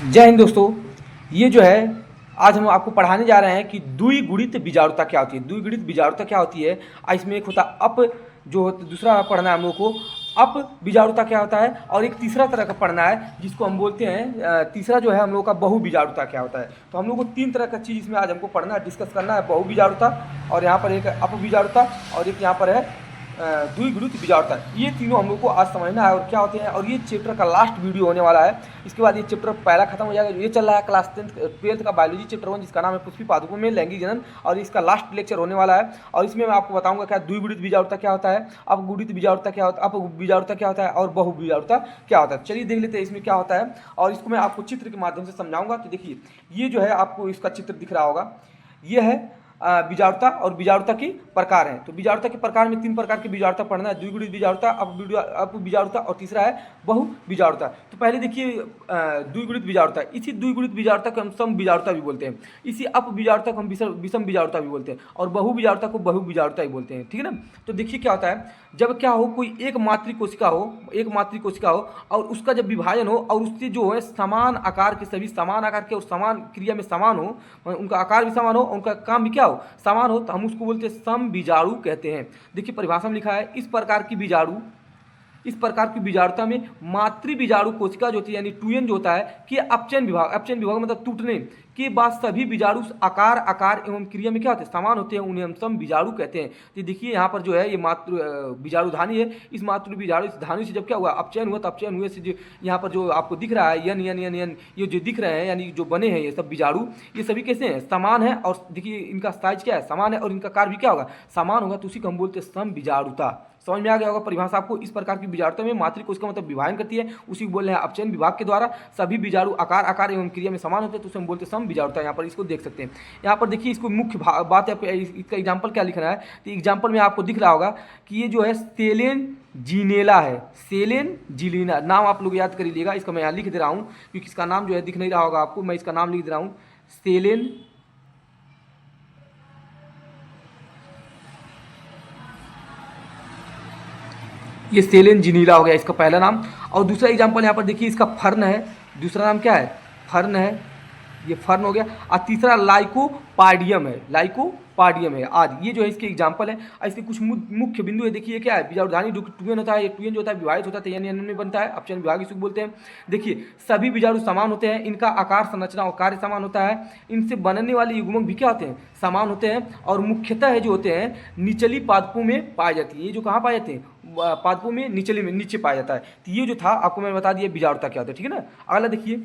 जय हिंद दोस्तों। ये जो है आज हम आपको पढ़ाने जा रहे हैं कि द्विगुणित बीजाणुता क्या होती है। द्विगुणित बीजाणुता क्या होती है, इसमें एक होता अप, दूसरा पढ़ना है हम लोग को अप बीजाणुता क्या होता है, और एक तीसरा तरह का पढ़ना है जिसको हम बोलते हैं तीसरा जो है हम लोग का बहु बीजाणुता क्या होता है। तो हम लोग को तीन तरह का चीज़ इसमें आज हमको पढ़ना है, डिस्कस करना है। बहु बीजाणुता, और यहाँ पर एक अप बीजाणुता, और एक यहाँ पर है द्विगुणित बीजाणुता। ये तीनों हम लोग को आज समझना है और क्या होते हैं। और ये चैप्टर का लास्ट वीडियो होने वाला है। इसके बाद ये चैप्टर पहला खत्म हो जाएगा। ये चल रहा है क्लास 12th का बायोलॉजी चैप्टर 1, जिसका नाम है पुष्पी पादुकों में लैंगिक जनन, और इसका लास्ट लेक्चर होने वाला है। और इसमें मैं आपको बताऊंगा क्या द्विगुणित बीजाणुता क्या होता है, अपगुणित बीजाणुता क्या होता है, अप बीजाणुता क्या होता है, और बहु बीजाणुता क्या होता है। चलिए देख लेते हैं इसमें क्या होता है, और इसको मैं आपको चित्र के माध्यम से समझाऊंगा। तो देखिए, ये जो है आपको इसका चित्र दिख रहा होगा, ये है बीजाणुता, और बीजाणुता के प्रकार हैं। तो बीजाणुता के प्रकार में तीन प्रकार की बीजाणुता पढ़ना है: द्विगुणित बीजाणुता, अप बीजाणुता, और तीसरा है बहु बीजाणुता। तो पहले देखिए द्विगुणित बीजाणुता, इसी द्विगुणित बीजाणुता को हम सम बीजाणुता भी बोलते हैं, इसी अप बीजाणुता को हम विषम बीजाणुता भी बोलते हैं, और बहु बीजाणुता को बहु बीजाणुता ही बोलते हैं। ठीक है ना। तो देखिए क्या होता है, जब क्या हो, कोई एक मातृ कोशिका हो और उसका जब विभाजन हो, और उससे जो है समान आकार के, सभी समान आकार के और समान क्रिया में समान हो, उनका आकार भी समान हो, उनका काम भी क्या हो, समान हो, तो हम उसको बोलते हैं समबीजाणु कहते हैं। देखिए परिभाषा में लिखा है, इस प्रकार की बीजाणुता में मातृ बीजाणु कोशिका जो होती है, यानी टूयन जो होता है, कि अपचयन विभाग मतलब टूटने के बाद सभी बीजाणु आकार एवं क्रिया में क्या होते हैं, समान होते हैं, उन्हें हम सम बीजाणु कहते हैं। तो देखिए यहाँ पर जो है ये मातृ बीजाणु धानी है। इस मातृ बीजाणु धानी से जब क्या हुआ, अपचयन हुआ, तो अपचयन हुए से जो यहाँ पर जो आपको दिख रहा है यन यन यन यन, ये जो दिख रहे हैं यानी जो बने हैं ये सब बीजाणु, ये सभी कैसे हैं, समान है। और देखिए इनका साइज क्या है, समान है, और इनका कार्य भी क्या होगा, समान होगा। तो उसी को हम बोलते हैं सम बीजाणुता। समझ में आ गया होगा परिभाषा आपको। इस प्रकार की बीजाणुता में मातृ कोशिका मतलब विभाजन करती है, उसी को बोल रहे हैं अपचयन विभाग के द्वारा सभी बीजाणु आकार एवं क्रिया में समान होते हैं, तो उसे हम बोलते हैं सम बीजाणुता। यहाँ पर इसको देख सकते हैं। यहाँ पर देखिए इसको मुख्य बात है, इसका एग्जाम्पल क्या लिखना है। तो एग्जाम्पल में आपको दिख रहा होगा कि ये जो है सेलेन जीनेला है, सेलेन जीलिना नाम आप लोग याद कर लीजिएगा। इसका मैं यहाँ लिख दे रहा हूँ क्योंकि इसका नाम जो है दिख नहीं रहा होगा आपको, मैं इसका नाम लिख दे रहा हूँ, सेलेन ये सेलेन जिनीला हो गया इसका पहला नाम। और दूसरा एग्जाम्पल यहाँ पर देखिए, इसका फर्न है, दूसरा नाम क्या है, फर्न है, ये फर्न हो गया। और तीसरा लाइकोपाडियम है आदि। ये जो है इसके एग्जाम्पल है। इसके कुछ मुख्य बिंदु है। देखिए क्या है, बीजाणुधानी जो टूयन होता है, ये टूयन जो होता है विभाजित होता है, यानी में बनता है, अपचयन विभाग इसको बोलते हैं। देखिए सभी बीजाणु समान होते हैं, इनका आकार संरचना और कार्य समान होता है, इनसे बनने वाले युग्मक भी क्या होते हैं, समान होते हैं, और मुख्यतः जो होते हैं निचली पादपों में पाए जाती है। ये जो कहाँ पाए जाते हैं, पादपों में नीचे पाया जाता है। तो ये जो था आपको मैं बता दिया बीजाणुता क्या होता है। ठीक है ना। अगला देखिए,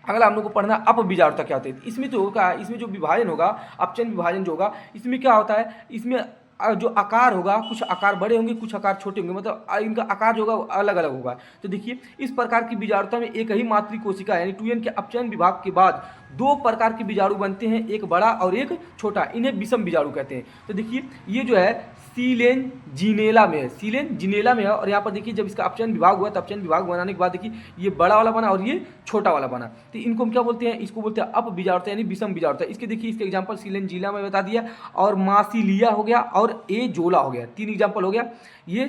अगला हम लोग को पढ़ना अप बीजाणुता क्या होता है। इसमें जो होगा, इसमें जो विभाजन होगा, अपचयन विभाजन जो होगा, इसमें क्या होता है, इसमें जो आकार होगा, कुछ आकार बड़े होंगे, कुछ आकार छोटे होंगे, मतलब इनका आकार जो होगा अलग अलग होगा। तो देखिए इस प्रकार की बीजाणुता में एक ही मातृ कोशिका यानी टूयन के अपचयन विभाग के बाद दो प्रकार के बीजाणु बनते हैं, एक बड़ा और एक छोटा, इन्हें विषम बीजाणु कहते हैं। तो देखिए ये जो है सीलेन जिनेला में है, और यहाँ पर देखिए जब इसका अपचयन विभाग हुआ, तो अपचयन विभाग बनाने के बाद देखिए ये बड़ा वाला बना और ये छोटा वाला बना। तो इनको हम क्या बोलते हैं, इसको बोलते हैं अप बीजाणुता यानी विषम बीजाणुता। इसके देखिए इसके एग्जाम्पल सीलेन जिला में बता दिया, और मासिलिया हो गया, और एजोला हो गया। तीन एग्जाम्पल हो गया। ये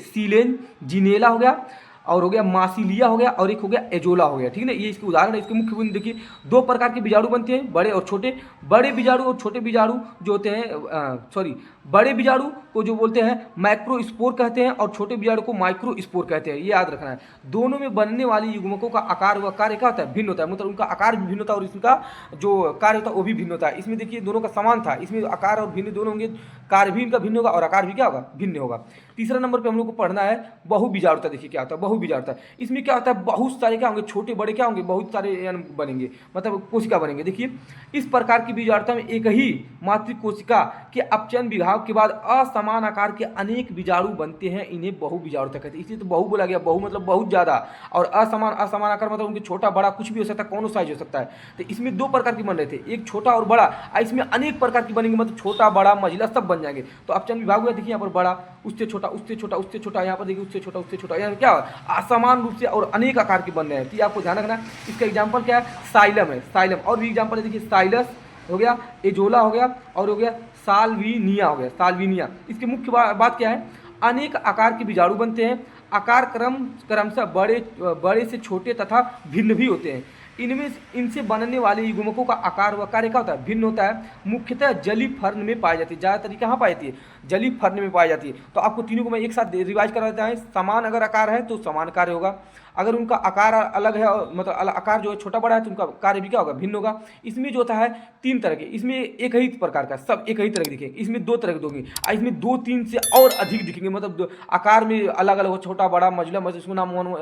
सीलेन जिनेला हो गया, और हो गया मासिलिया हो गया, और एक हो गया एजोला हो गया। ठीक है ना। ये इसके उदाहरण है। इसके मुख्य गुण देखिए, दो प्रकार के बीजाणु बनते हैं, बड़े और छोटे। बड़े बीजाणु और छोटे बीजाणु जो होते हैं, बड़े बीजाणु को जो बोलते हैं मैक्रोस्पोर कहते हैं, और छोटे बीजाणु को माइक्रोस्पोर कहते हैं। ये याद रखना है। दोनों में बनने वाली युग्मकों का आकार व कार्य क्या होता है, भिन्न होता है, मतलब उनका आकार भी भिन्न होता है, और इसका जो कार्य होता है वो भी भिन्न होता है। इसमें देखिए दोनों का समान था, इसमें आकार और भिन्न दोनों होंगे, कार्य भी इनका भिन्न होगा और आकार भी क्या होगा, भिन्न होगा। तीसरा नंबर पे हम लोग को पढ़ना है बहु बीजाणुता। देखिए क्या होता है बहु बीजाणुता। इसमें क्या होता है, बहुत सारे क्या होंगे, छोटे बड़े क्या होंगे, बहुत सारे बनेंगे, मतलब कोशिका बनेंगे। देखिए इस प्रकार की बीजाणुता में एक ही मातृ कोशिका के अपचयन विभाग के बाद असमान आकार के अनेक बीजाणु बनते हैं, इन्हें बहु बीजाणुता कहते हैं। इसलिए तो बहु बोला गया, बहु मतलब बहुत ज्यादा, और असमान आकार मतलब उनके छोटा बड़ा कुछ भी हो सकता है, कौन साइज हो सकता है। तो इसमें दो प्रकार की बन रहे थे, एक छोटा और बड़ा, इसमें अनेक प्रकार की बनेंगे, मतलब छोटा बड़ा मझिला सब बन जाएंगे। तो अपचयन विभाग हुआ, देखिए यहाँ पर बड़ा, उससे छोटा, उससे छोटा, उससे छोटा, यहाँ पर देखिए उससे छोटा, उससे छोटा, यहाँ क्या असमान रूप से और अनेक आकार के बन रहे हैं। तो ये आपको ध्यान रखना है। इसका एग्जाम्पल क्या है, साइलम है, साइलम। और भी एग्जाम्पल है, देखिए साइलस हो गया, एजोला हो गया, और हो गया साल्विनिया हो गया, साल्विनिया। इसकी मुख्य बात क्या है, अनेक आकार के बीजाणु बनते हैं, आकार क्रमशः बड़े से छोटे तथा भिन्न भी होते हैं। इनसे बनने वाले युग्मकों का आकार व कार्य क्या होता है, भिन्न होता है। मुख्यतः जलीय फर्न में पाई जाती है, ज़्यादातर कहाँ पाई जाती है, जलीय फर्न में पाई जाती है। तो आपको तीनों को मैं एक साथ रिवाइज करा देता है। समान अगर आकार है तो समान कार्य होगा, अगर उनका आकार अलग है मतलब आकार जो है छोटा बड़ा है तो उनका कार्य भी क्या होगा, भिन्न होगा। इसमें जो होता है तीन तरह के, इसमें एक ही प्रकार का सब एक ही तरह के दिखेंगे, इसमें दो तरह के दिखेंगे, इसमें दो तीन से और अधिक दिखेंगे, मतलब आकार में अलग अलग हो, छोटा बड़ा मझला मझला, उसको नाम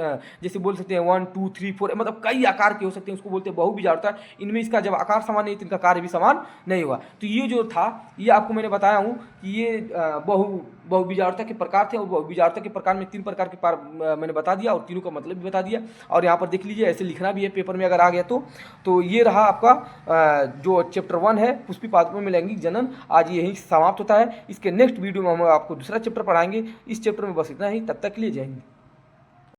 जैसे बोल सकते हैं 1 2 3 4, मतलब कई आकार के हो सकते हैं, उसको बोलते हैं बहुविजारता। इनमें इसका जब आकार समान नहीं तो इनका कार्य भी समान नहीं होगा। तो ये जो था ये आपको मैंने बताया हूँ कि ये बहुविजारता के प्रकार थे, और बहुविजारता के प्रकार में तीन प्रकार के मैंने बता दिया और तीनों का मतलब भी बता दिया। और यहाँ पर देख लीजिए, ऐसे लिखना भी है पेपर में अगर आ गया तो ये रहा आपका जो चैप्टर 1 है पुष्पी पादपों में लैंगिक जनन, आज यही समाप्त होता है। इसके नेक्स्ट वीडियो में हम आपको दूसरा चैप्टर पढ़ाएंगे। इस चैप्टर में बस इतना ही, तब तक के लिए जय हिंद।